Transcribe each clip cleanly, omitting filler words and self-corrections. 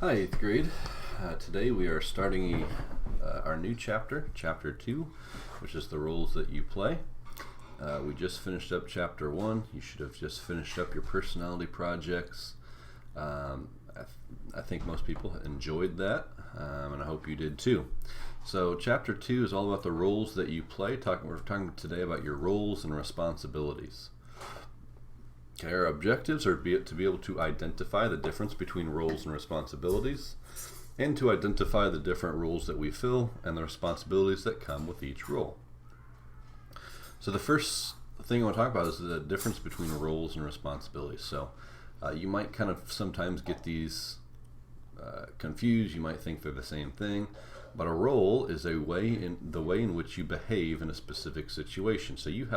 Hi, 8th grade. Today we are starting our new chapter, Chapter 2, which is the roles that you play. We just finished up Chapter 1. You should have just finished up your personality projects. I think most people enjoyed that, and I hope you did too. So Chapter 2 is all about the roles that you play. We're talking today about your roles and responsibilities. Okay, our objectives are to be able to identify the difference between roles and responsibilities, and to identify the different roles that we fill and the responsibilities that come with each role. So the first thing I want to talk about is the difference between roles and responsibilities. So you might kind of sometimes get these confused. You might think they're the same thing, but a role is the way in which you behave in a specific situation. So you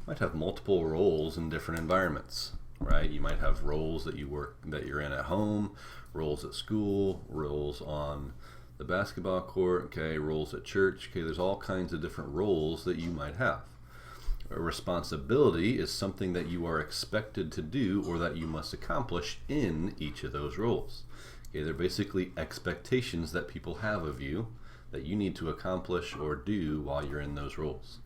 might have multiple roles in different environments, right? You might have roles that you're in at home, roles at school, roles on the basketball court, okay, roles at church. Okay, there's all kinds of different roles that you might have. A responsibility is something that you are expected to do or that you must accomplish in each of those roles. Okay, they're basically expectations that people have of you that you need to accomplish or do while you're in those roles.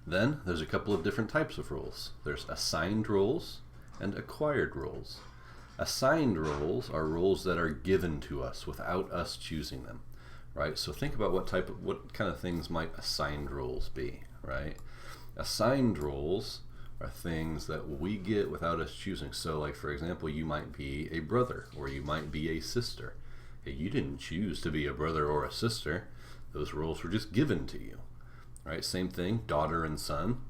Then there's a couple of different types of roles. There's assigned roles and acquired roles. Assigned roles are roles that are given to us without us choosing them, right? So think about what kind of things might assigned roles be, right? Assigned roles are things that we get without us choosing. So like, for example, you might be a brother or you might be a sister. You didn't choose to be a brother or a sister. Those roles were just given to you, right? Same thing, daughter and son.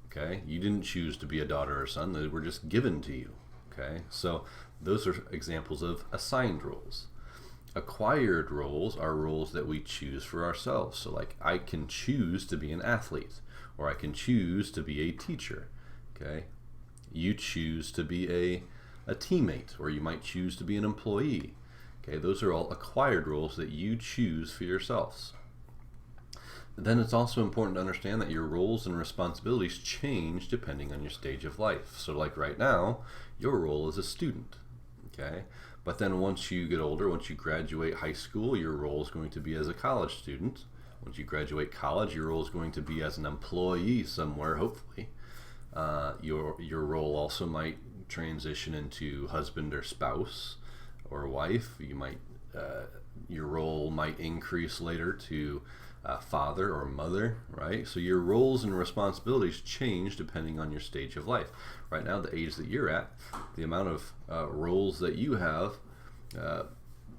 Okay, you didn't choose to be a daughter or son. They were just given to you. Okay, so those are examples of assigned roles. Acquired roles are roles that we choose for ourselves. So like, I can choose to be an athlete, or I can choose to be a teacher. Okay, you choose to be a teammate, or you might choose to be an employee. Okay, those are all acquired roles that you choose for yourselves. Then it's also important to understand that your roles and responsibilities change depending on your stage of life. So like right now, your role is a student, okay? But then once you get older, once you graduate high school, your role is going to be as a college student. Once you graduate college, your role is going to be as an employee somewhere, hopefully. Your role also might transition into husband or spouse or wife. Your role might increase later to father or mother, right? So your roles and responsibilities change depending on your stage of life. Right now, the age that you're at, the amount of roles that you have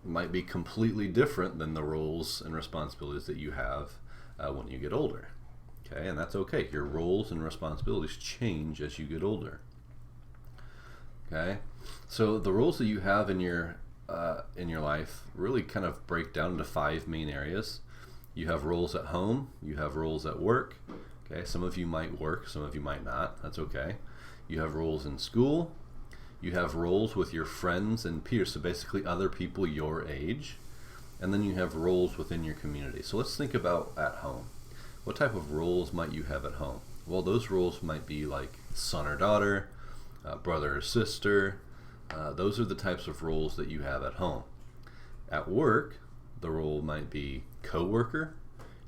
might be completely different than the roles and responsibilities that you have when you get older. Okay, and that's okay. Your roles and responsibilities change as you get older. Okay, so the roles that you have in your life really kind of break down into 5 main areas. You have roles at home, you have roles at work. Okay, some of you might work, some of you might not. That's okay. You have roles in school. You have roles with your friends and peers, so basically other people your age. And then you have roles within your community. So let's think about at home. What type of roles might you have at home? Well, those roles might be like son or daughter, brother or sister. Those are the types of roles that you have at home. At work, the role might be co-worker.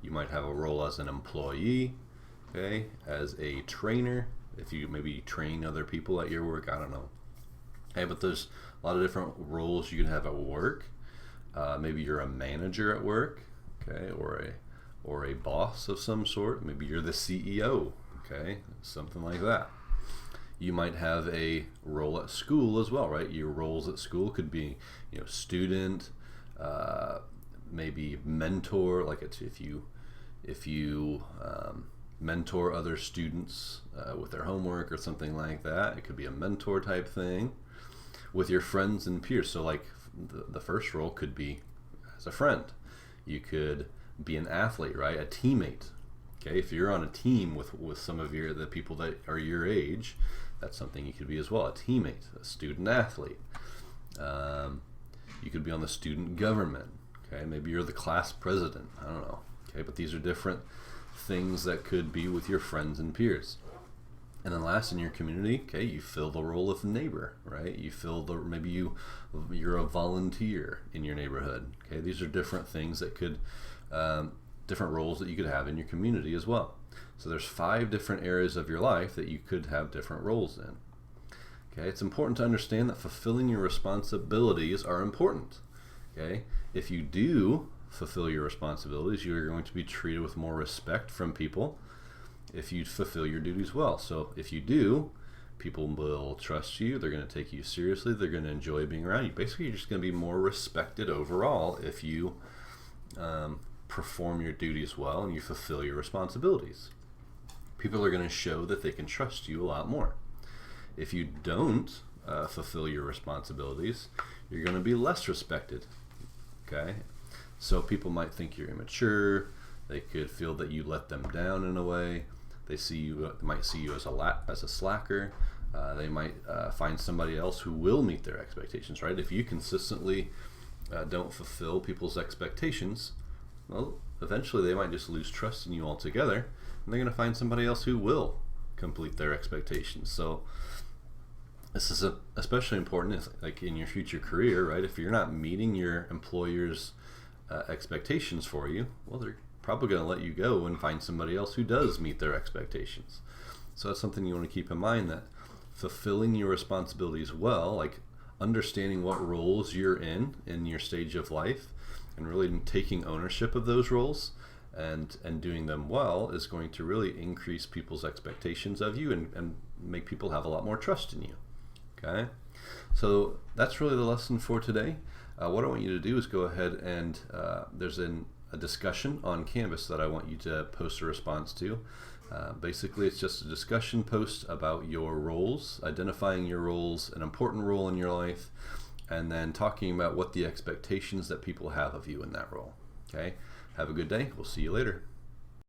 You might have a role as an employee, okay, as a trainer, if you maybe train other people at your work, I don't know. Okay, but there's a lot of different roles you can have at work. Maybe you're a manager at work, okay, or a boss of some sort. Maybe you're the CEO, okay, something like that. You might have a role at school as well, right? Your roles at school could be, student, maybe mentor, like if you mentor other students with their homework or something like that. It could be a mentor type thing with your friends and peers. So like the first role could be as a friend. You could be an athlete, right? A teammate. Okay, if you're on a team with some of the people that are your age, that's something you could be as well. A teammate, a student athlete. You could be on the student government. Okay, maybe you're the class president. I don't know. Okay, but these are different things that could be with your friends and peers. And then last, in your community, okay, you fill the role of neighbor, right? You fill the, maybe you're a volunteer in your neighborhood. Okay, these are different things that could, different roles that you could have in your community as well. So there's 5 different areas of your life that you could have different roles in. Okay, it's important to understand that fulfilling your responsibilities are important. Okay, if you do fulfill your responsibilities, you are going to be treated with more respect from people if you fulfill your duties well. So if you do, people will trust you, they're going to take you seriously, they're going to enjoy being around you. Basically, you're just going to be more respected overall if you perform your duties well and you fulfill your responsibilities. People are going to show that they can trust you a lot more. If you don't fulfill your responsibilities, you're going to be less respected. Okay, so people might think you're immature. They could feel that you let them down in a way. They might see you as a slacker. They might find somebody else who will meet their expectations. Right? If you consistently don't fulfill people's expectations, well, eventually they might just lose trust in you altogether, and they're going to find somebody else who will complete their expectations. So this is especially important, like in your future career, right? If you're not meeting your employer's expectations for you, well, they're probably going to let you go and find somebody else who does meet their expectations. So that's something you want to keep in mind, that fulfilling your responsibilities well, like understanding what roles you're in your stage of life, and really taking ownership of those roles and doing them well, is going to really increase people's expectations of you and make people have a lot more trust in you. Okay, so that's really the lesson for today. What I want you to do is go ahead and there's a discussion on Canvas that I want you to post a response to. Basically, it's just a discussion post about your roles, identifying your roles, an important role in your life, and then talking about what the expectations that people have of you in that role. Okay, have a good day. We'll see you later.